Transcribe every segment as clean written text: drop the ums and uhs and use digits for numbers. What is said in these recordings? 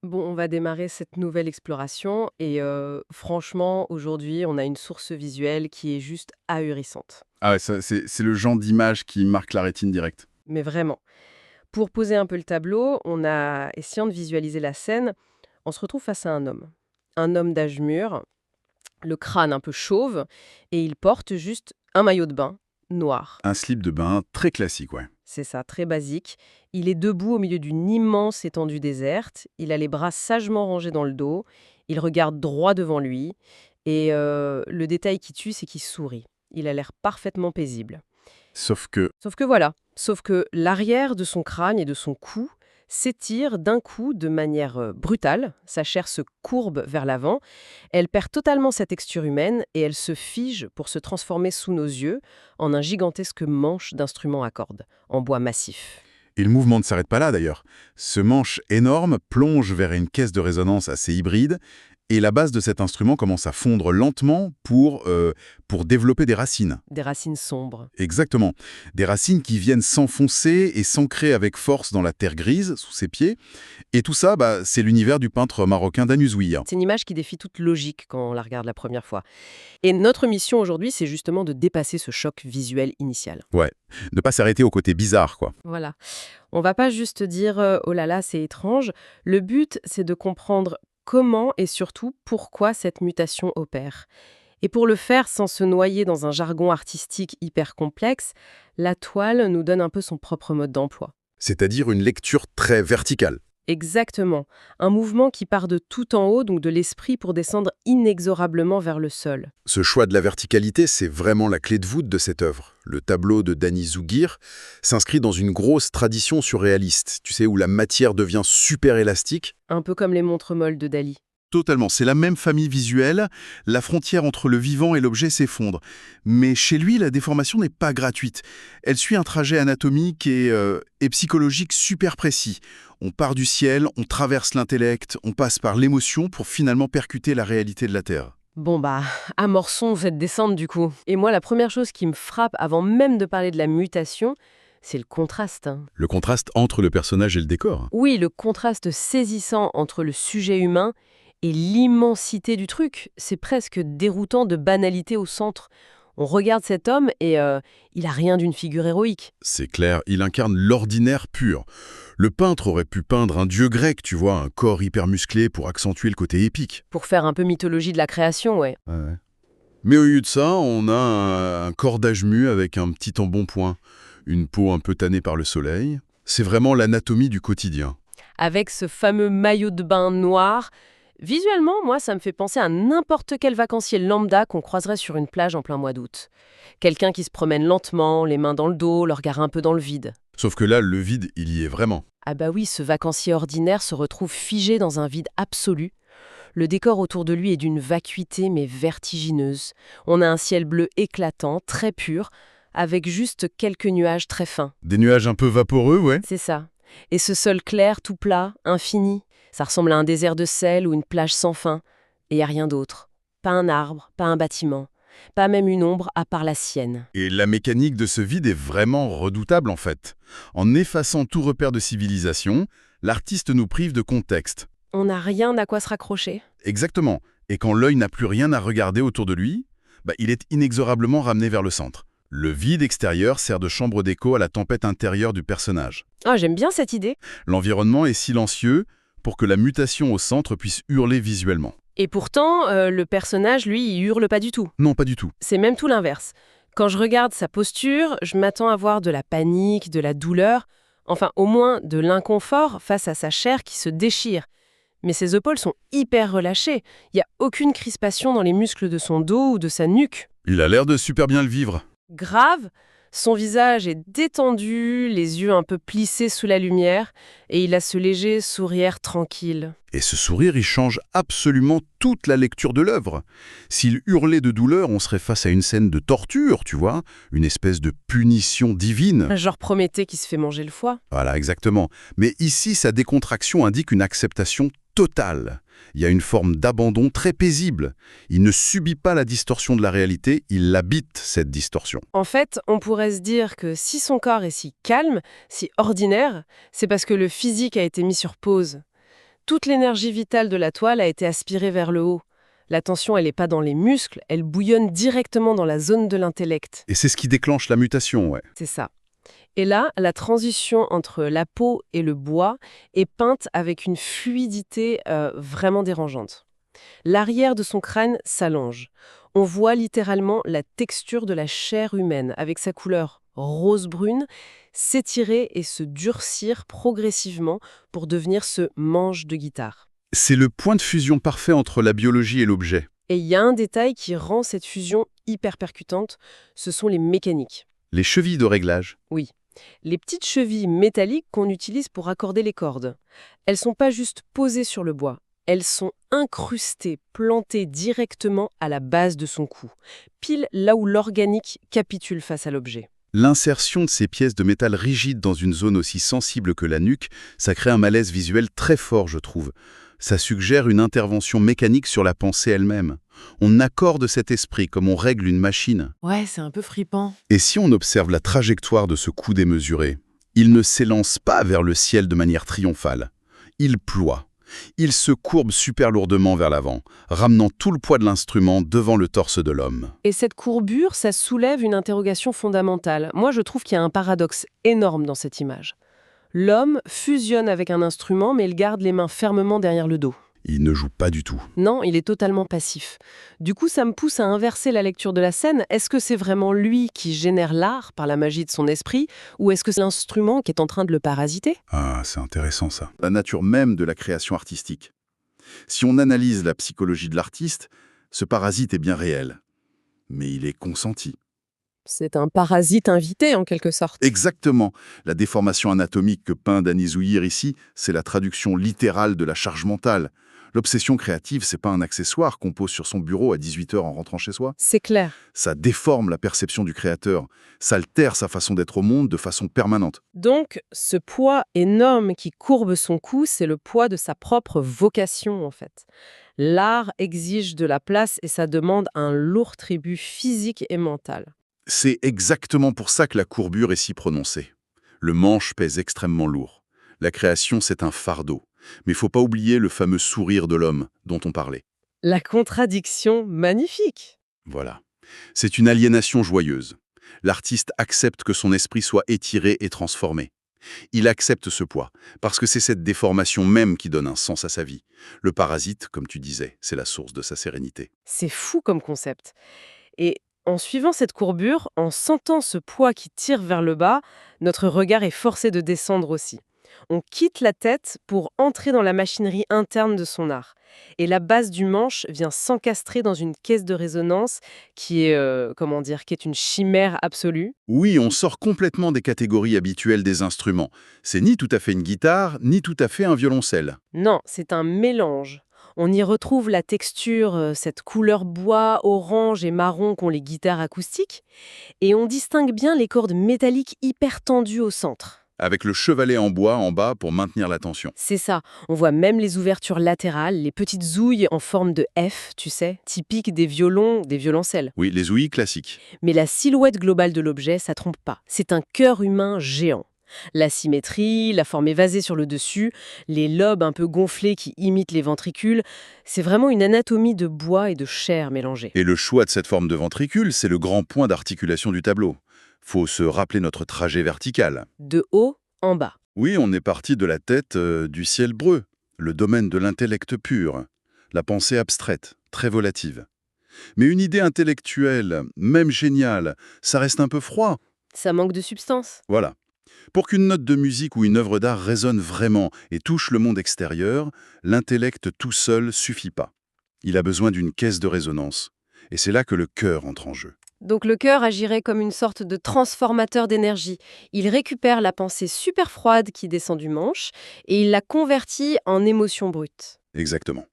Bon, on va démarrer cette nouvelle exploration et franchement, aujourd'hui, on a une source visuelle qui est juste ahurissante. Ah ouais, ça, c'est le genre d'image qui marque la rétine directe. Mais vraiment. Pour poser un peu le tableau, essayant de visualiser la scène, on se retrouve face à un homme. Un homme d'âge mûr, le crâne un peu chauve, et il porte juste un maillot de bain noir. Un slip de bain très classique, ouais. C'est ça, très basique. Il est debout au milieu d'une immense étendue déserte. Il a les bras sagement rangés dans le dos. Il regarde droit devant lui. Et le détail qui tue, c'est qu'il sourit. Il a l'air parfaitement paisible. Sauf que, Sauf que l'arrière de son crâne et de son cou s'étire d'un coup de manière brutale. Sa chair se courbe vers l'avant. Elle perd totalement sa texture humaine et elle se fige pour se transformer sous nos yeux en un gigantesque manche d'instrument à cordes, en bois massif. et le mouvement ne s'arrête pas là d'ailleurs. Ce manche énorme plonge vers une caisse de résonance assez hybride, et la base de cet instrument commence à fondre lentement pour développer des racines. Des racines sombres. Exactement. Des racines qui viennent s'enfoncer et s'ancrer avec force dans la terre grise sous ses pieds. Et tout ça, c'est l'univers du peintre marocain Danuzouia. C'est une image qui défie toute logique quand on la regarde la première fois. Et notre mission aujourd'hui, c'est justement de dépasser ce choc visuel initial. Ouais. Ne pas s'arrêter au côté bizarre, quoi. Voilà. On va pas juste dire oh là là, c'est étrange. Le but, c'est de comprendre comment et surtout pourquoi cette mutation opère. Et pour le faire sans se noyer dans un jargon artistique hyper complexe, la toile nous donne un peu son propre mode d'emploi. C'est-à-dire une lecture très verticale. Exactement. Un mouvement qui part de tout en haut, donc de l'esprit, pour descendre inexorablement vers le sol. Ce choix de la verticalité, c'est vraiment la clé de voûte de cette œuvre. Le tableau de Dany Zougir s'inscrit dans une grosse tradition surréaliste, tu sais, où la matière devient super élastique. Un peu comme les montres molles de Dali. Totalement, c'est la même famille visuelle, la frontière entre le vivant et l'objet s'effondre. Mais chez lui, la déformation n'est pas gratuite. Elle suit un trajet anatomique et psychologique super précis. On part du ciel, on traverse l'intellect, on passe par l'émotion pour finalement percuter la réalité de la Terre. Bon bah, amorçons cette descente du coup. Et moi, la première chose qui me frappe avant même de parler de la mutation, c'est le contraste, hein. Le contraste entre le personnage et le décor. Oui, le contraste saisissant entre le sujet humain et l'immensité du truc. C'est presque déroutant de banalité au centre. On regarde cet homme et il a rien d'une figure héroïque. C'est clair, il incarne l'ordinaire pur. Le peintre aurait pu peindre un dieu grec, tu vois, un corps hyper musclé pour accentuer le côté épique. Pour faire un peu mythologie de la création, ouais. Ouais. Mais au lieu de ça, on a un corps d'âge mu avec un petit embonpoint, une peau un peu tannée par le soleil. C'est vraiment l'anatomie du quotidien. Avec ce fameux maillot de bain noir. Visuellement, moi, ça me fait penser à n'importe quel vacancier lambda qu'on croiserait sur une plage en plein mois d'août. Quelqu'un qui se promène lentement, les mains dans le dos, le regard un peu dans le vide. Sauf que là, le vide, il y est vraiment. Ah bah oui, ce vacancier ordinaire se retrouve figé dans un vide absolu. Le décor autour de lui est d'une vacuité mais vertigineuse. On a un ciel bleu éclatant, très pur, avec juste quelques nuages très fins. Des nuages un peu vaporeux, ouais. C'est ça. Et ce sol clair, tout plat, infini, ça ressemble à un désert de sel ou une plage sans fin. Et il n'y a rien d'autre. Pas un arbre, pas un bâtiment, pas même une ombre à part la sienne. Et la mécanique de ce vide est vraiment redoutable en fait. En effaçant tout repère de civilisation, l'artiste nous prive de contexte. On n'a rien à quoi se raccrocher. Exactement. Et quand l'œil n'a plus rien à regarder autour de lui, il est inexorablement ramené vers le centre. Le vide extérieur sert de chambre d'écho à la tempête intérieure du personnage. Ah, j'aime bien cette idée. L'environnement est silencieux pour que la mutation au centre puisse hurler visuellement. Et pourtant, le personnage, lui, il hurle pas du tout. Non, pas du tout. C'est même tout l'inverse. Quand je regarde sa posture, je m'attends à voir de la panique, de la douleur, enfin au moins de l'inconfort face à sa chair qui se déchire. Mais ses épaules sont hyper relâchées. Il n'y a aucune crispation dans les muscles de son dos ou de sa nuque. Il a l'air de super bien le vivre. Grave, son visage est détendu, les yeux un peu plissés sous la lumière, et il a ce léger sourire tranquille. Et ce sourire, il change absolument toute la lecture de l'œuvre. S'il hurlait de douleur, on serait face à une scène de torture, tu vois, une espèce de punition divine. Genre Prométhée qui se fait manger le foie. Voilà, exactement. Mais ici, sa décontraction indique une acceptation totale. Il y a une forme d'abandon très paisible. Il ne subit pas la distorsion de la réalité, il l'habite, cette distorsion. En fait, on pourrait se dire que si son corps est si calme, si ordinaire, c'est parce que le physique a été mis sur pause. Toute l'énergie vitale de la toile a été aspirée vers le haut. La tension, elle n'est pas dans les muscles, elle bouillonne directement dans la zone de l'intellect. Et c'est ce qui déclenche la mutation, ouais. C'est ça. Et là, la transition entre la peau et le bois est peinte avec une fluidité vraiment dérangeante. L'arrière de son crâne s'allonge. On voit littéralement la texture de la chair humaine, avec sa couleur rose-brune, s'étirer et se durcir progressivement pour devenir ce manche de guitare. C'est le point de fusion parfait entre la biologie et l'objet. Et il y a un détail qui rend cette fusion hyper percutante, ce sont les mécaniques. Les chevilles de réglage. Oui, les petites chevilles métalliques qu'on utilise pour accorder les cordes. Elles sont pas juste posées sur le bois, elles sont incrustées, plantées directement à la base de son cou, pile là où l'organique capitule face à l'objet. L'insertion de ces pièces de métal rigides dans une zone aussi sensible que la nuque, ça crée un malaise visuel très fort, je trouve. Ça suggère une intervention mécanique sur la pensée elle-même. On accorde cet esprit comme on règle une machine. Ouais, c'est un peu fripant. Et si on observe la trajectoire de ce coup démesuré, il ne s'élance pas vers le ciel de manière triomphale. Il ploie. Il se courbe super lourdement vers l'avant, ramenant tout le poids de l'instrument devant le torse de l'homme. Et cette courbure, ça soulève une interrogation fondamentale. Moi, je trouve qu'il y a un paradoxe énorme dans cette image. L'homme fusionne avec un instrument, mais il garde les mains fermement derrière le dos. Il ne joue pas du tout. Non, il est totalement passif. Du coup, ça me pousse à inverser la lecture de la scène. Est-ce que c'est vraiment lui qui génère l'art par la magie de son esprit, ou est-ce que c'est l'instrument qui est en train de le parasiter? Ah, c'est intéressant ça. La nature même de la création artistique. Si on analyse la psychologie de l'artiste, ce parasite est bien réel. Mais il est consenti. C'est un parasite invité, en quelque sorte. Exactement. La déformation anatomique que peint Danny Zouhir ici, c'est la traduction littérale de la charge mentale. L'obsession créative, c'est pas un accessoire qu'on pose sur son bureau à 18 h en rentrant chez soi. C'est clair. Ça déforme la perception du créateur. Ça altère sa façon d'être au monde de façon permanente. Donc, ce poids énorme qui courbe son cou, c'est le poids de sa propre vocation, en fait. L'art exige de la place et ça demande un lourd tribut physique et mental. C'est exactement pour ça que la courbure est si prononcée. Le manche pèse extrêmement lourd. La création, c'est un fardeau. Mais il faut pas oublier le fameux sourire de l'homme dont on parlait. La contradiction magnifique. Voilà. C'est une aliénation joyeuse. L'artiste accepte que son esprit soit étiré et transformé. Il accepte ce poids, parce que c'est cette déformation même qui donne un sens à sa vie. Le parasite, comme tu disais, c'est la source de sa sérénité. C'est fou comme concept. Et en suivant cette courbure, en sentant ce poids qui tire vers le bas, notre regard est forcé de descendre aussi. On quitte la tête pour entrer dans la machinerie interne de son art. Et la base du manche vient s'encastrer dans une caisse de résonance qui est, qui est une chimère absolue. Oui, on sort complètement des catégories habituelles des instruments. C'est ni tout à fait une guitare, ni tout à fait un violoncelle. Non, c'est un mélange. On y retrouve la texture, cette couleur bois, orange et marron qu'ont les guitares acoustiques. Et on distingue bien les cordes métalliques hyper tendues au centre. Avec le chevalet en bois en bas pour maintenir la tension. C'est ça. On voit même les ouvertures latérales, les petites zouilles en forme de F, tu sais, typiques des violons, des violoncelles. Oui, les ouïes classiques. Mais la silhouette globale de l'objet, ça trompe pas. C'est un cœur humain géant. La symétrie, la forme évasée sur le dessus, les lobes un peu gonflés qui imitent les ventricules, c'est vraiment une anatomie de bois et de chair mélangée. Et le choix de cette forme de ventricule, c'est le grand point d'articulation du tableau. Faut se rappeler notre trajet vertical. De haut en bas. Oui, on est parti de la tête du ciel breu, le domaine de l'intellect pur, la pensée abstraite, très volative. Mais une idée intellectuelle, même géniale, ça reste un peu froid. Ça manque de substance. Voilà. Pour qu'une note de musique ou une œuvre d'art résonne vraiment et touche le monde extérieur, l'intellect tout seul suffit pas. Il a besoin d'une caisse de résonance. Et c'est là que le cœur entre en jeu. Donc le cœur agirait comme une sorte de transformateur d'énergie. Il récupère la pensée super froide qui descend du manche et il la convertit en émotion brute. Exactement.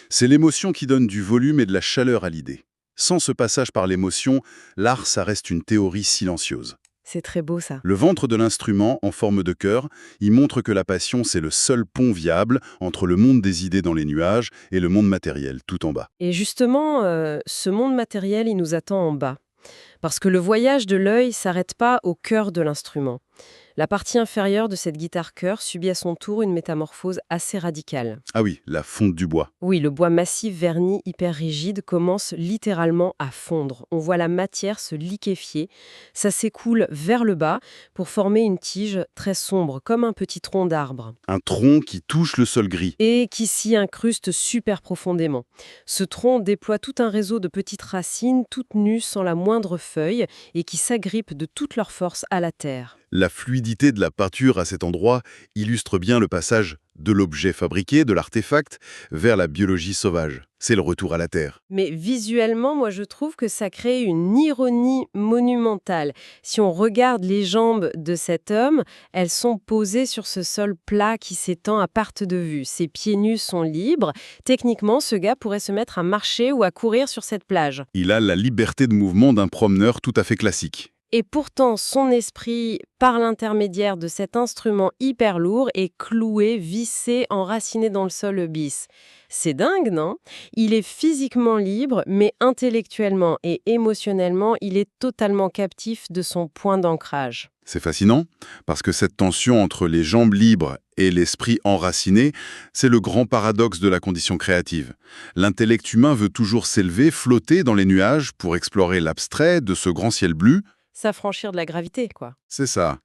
C'est l'émotion qui donne du volume et de la chaleur à l'idée. Sans ce passage par l'émotion, l'art, ça reste une théorie silencieuse. C'est très beau ça. Le ventre de l'instrument, en forme de cœur, il montre que la passion, c'est le seul pont viable entre le monde des idées dans les nuages et le monde matériel, tout en bas. Et justement, ce monde matériel, il nous attend en bas. Parce que le voyage de l'œil s'arrête pas au cœur de l'instrument. La partie inférieure de cette guitare-chœur subit à son tour une métamorphose assez radicale. Ah oui, la fonte du bois. Oui, le bois massif verni hyper rigide commence littéralement à fondre. On voit la matière se liquéfier. Ça s'écoule vers le bas pour former une tige très sombre, comme un petit tronc d'arbre, Un tronc qui touche le sol gris. et qui s'y incruste super profondément. Ce tronc déploie tout un réseau de petites racines, toutes nues sans la moindre feuille, et qui s'agrippent de toute leur force à la terre. La fluidité de la peinture à cet endroit illustre bien le passage de l'objet fabriqué, de l'artefact, vers la biologie sauvage. C'est le retour à la terre. Mais visuellement, moi je trouve que ça crée une ironie monumentale. Si on regarde les jambes de cet homme, elles sont posées sur ce sol plat qui s'étend à perte de vue. Ses pieds nus sont libres. Techniquement, ce gars pourrait se mettre à marcher ou à courir sur cette plage. Il a la liberté de mouvement d'un promeneur tout à fait classique. Et pourtant, son esprit, par l'intermédiaire de cet instrument hyper lourd, est cloué, vissé, enraciné dans le sol bis. C'est dingue, non? Il est physiquement libre, mais intellectuellement et émotionnellement, il est totalement captif de son point d'ancrage. C'est fascinant, parce que cette tension entre les jambes libres et l'esprit enraciné, c'est le grand paradoxe de la condition créative. L'intellect humain veut toujours s'élever, flotter dans les nuages pour explorer l'abstrait de ce grand ciel bleu. S'affranchir de la gravité, quoi. C'est ça.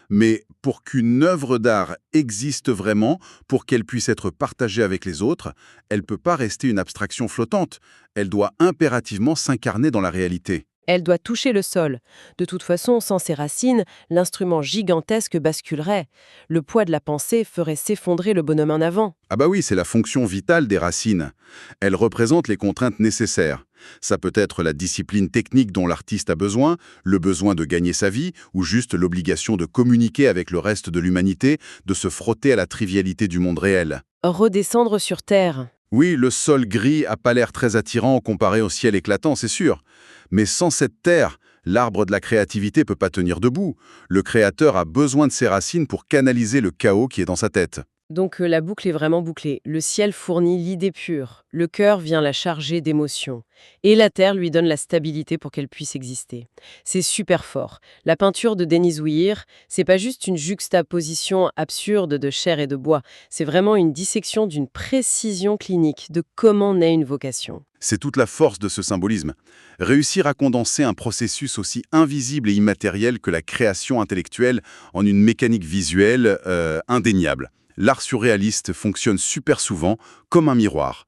Mais pour qu'une œuvre d'art existe vraiment, pour qu'elle puisse être partagée avec les autres, elle ne peut pas rester une abstraction flottante. Elle doit impérativement s'incarner dans la réalité. Elle doit toucher le sol. De toute façon, sans ses racines, l'instrument gigantesque basculerait. Le poids de la pensée ferait s'effondrer le bonhomme en avant. Ah bah oui, c'est la fonction vitale des racines. Elles représentent les contraintes nécessaires. Ça peut être la discipline technique dont l'artiste a besoin, le besoin de gagner sa vie, ou juste l'obligation de communiquer avec le reste de l'humanité, de se frotter à la trivialité du monde réel. Redescendre sur Terre. Oui, le sol gris a pas l'air très attirant comparé au ciel éclatant, c'est sûr. Mais sans cette terre, l'arbre de la créativité peut pas tenir debout. Le créateur a besoin de ses racines pour canaliser le chaos qui est dans sa tête. Donc la boucle est vraiment bouclée. Le ciel fournit l'idée pure. Le cœur vient la charger d'émotions. Et la terre lui donne la stabilité pour qu'elle puisse exister. C'est super fort. La peinture de Denis Ouïr, c'est pas juste une juxtaposition absurde de chair et de bois. C'est vraiment une dissection d'une précision clinique de comment naît une vocation. C'est toute la force de ce symbolisme. Réussir à condenser un processus aussi invisible et immatériel que la création intellectuelle en une mécanique visuelle indéniable. L'art surréaliste fonctionne super souvent comme un miroir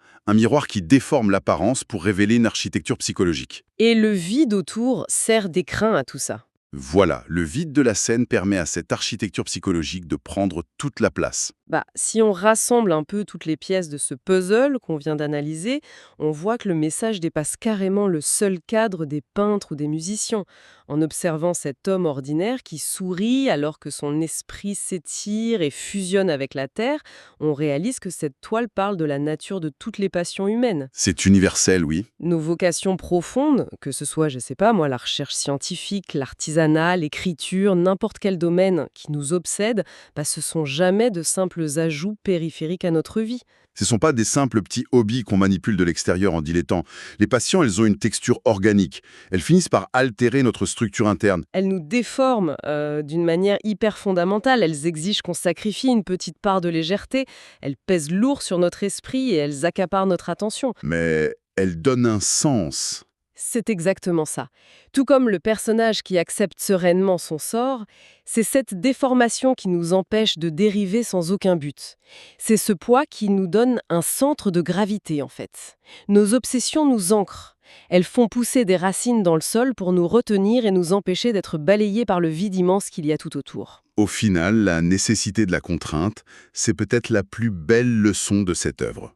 qui déforme l'apparence pour révéler une architecture psychologique. Et le vide autour sert d'écrin à tout ça. Voilà, le vide de la scène permet à cette architecture psychologique de prendre toute la place. Si on rassemble un peu toutes les pièces de ce puzzle qu'on vient d'analyser, on voit que le message dépasse carrément le seul cadre des peintres ou des musiciens. En observant cet homme ordinaire qui sourit alors que son esprit s'étire et fusionne avec la terre, on réalise que cette toile parle de la nature de toutes les passions humaines. C'est universel, oui. Nos vocations profondes, que ce soit, je sais pas moi, la recherche scientifique, l'artisanat, l'écriture, n'importe quel domaine qui nous obsède, ce sont jamais de simples ajouts périphériques à notre vie. Ce ne sont pas des simples petits hobbies qu'on manipule de l'extérieur en dilettant. Les passions, elles ont une texture organique. Elles finissent par altérer notre structure interne. Elles nous déforment d'une manière hyper fondamentale. Elles exigent qu'on sacrifie une petite part de légèreté. Elles pèsent lourd sur notre esprit et elles accaparent notre attention. Mais elles donnent un sens. C'est exactement ça. Tout comme le personnage qui accepte sereinement son sort, c'est cette déformation qui nous empêche de dériver sans aucun but. C'est ce poids qui nous donne un centre de gravité, en fait. Nos obsessions nous ancrent. Elles font pousser des racines dans le sol pour nous retenir et nous empêcher d'être balayés par le vide immense qu'il y a tout autour. Au final, la nécessité de la contrainte, c'est peut-être la plus belle leçon de cette œuvre.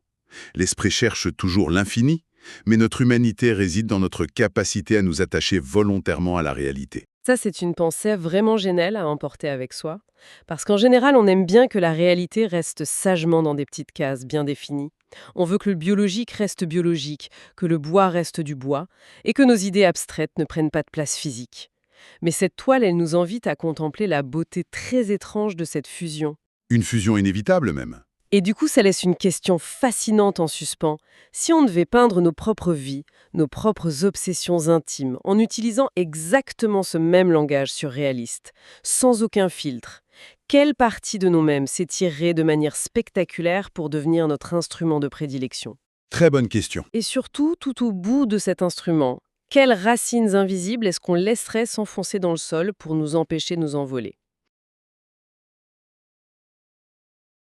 L'esprit cherche toujours l'infini, mais notre humanité réside dans notre capacité à nous attacher volontairement à la réalité. Ça, c'est une pensée vraiment géniale à emporter avec soi. Parce qu'en général, on aime bien que la réalité reste sagement dans des petites cases bien définies. On veut que le biologique reste biologique, que le bois reste du bois, et que nos idées abstraites ne prennent pas de place physique. Mais cette toile, elle nous invite à contempler la beauté très étrange de cette fusion. Une fusion inévitable même. Et du coup, ça laisse une question fascinante en suspens. Si on devait peindre nos propres vies, nos propres obsessions intimes, en utilisant exactement ce même langage surréaliste, sans aucun filtre, quelle partie de nous-mêmes s'étirerait de manière spectaculaire pour devenir notre instrument de prédilection? Très bonne question. Et surtout, tout au bout de cet instrument, quelles racines invisibles est-ce qu'on laisserait s'enfoncer dans le sol pour nous empêcher de nous envoler?